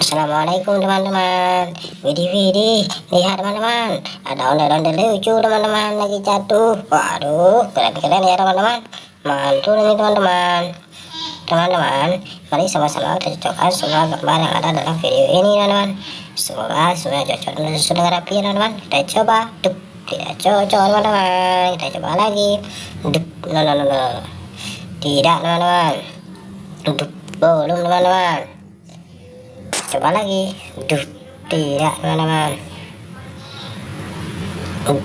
Assalamualaikum teman-teman. Widih, lihat teman-teman, ada ondel-ondel lucu teman-teman lagi jatuh. Waduh, keren-keren ya teman-teman. Mantul ini teman-teman. Mari sama-sama kita cocokkan semua gambar yang ada dalam video ini teman-teman. Semoga semua cocok dan sudah rapi teman-teman. Kita coba, tidak cocok teman-teman. Kita coba lagi, no. Tidak teman-teman, belum teman-teman. Coba lagi, tidak teman-teman. No.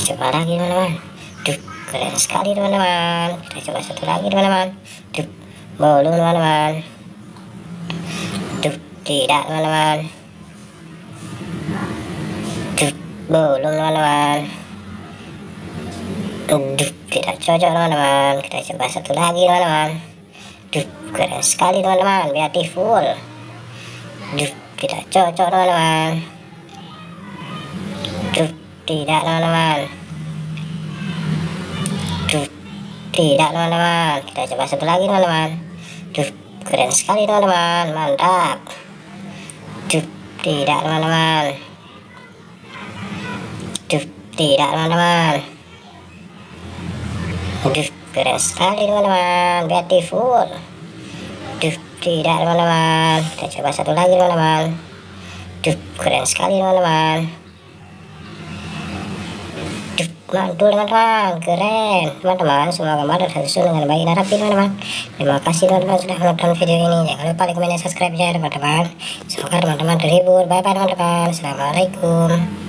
Coba lagi teman-teman. Keren sekali teman-teman. Kita coba satu lagi teman-teman. Belum teman-teman. Tidak teman-teman. Belum teman-teman. Tidak cocok teman-teman. Kita coba satu lagi teman-teman. Keren sekali teman-teman, beautiful. Tidak cocok teman-teman. Tidak teman-teman. Tidak teman-teman. Kita coba satu lagi teman-teman. Keren sekali teman-teman, mantap. Tidak teman-teman. Tidak teman-teman. Keren sekali teman-teman, beautiful. Tidak teman-teman. Kita coba satu lagi teman-teman. Keren sekali teman-teman. Mantul teman-teman, keren teman-teman. Semua gambar tersusun dengan baik dan rapi teman-teman. Terima kasih teman-teman sudah menonton video ini. Jangan lupa like, comment, dan subscribe ya teman-teman. Semoga teman-teman terhibur. Bye bye teman-teman. Assalamualaikum.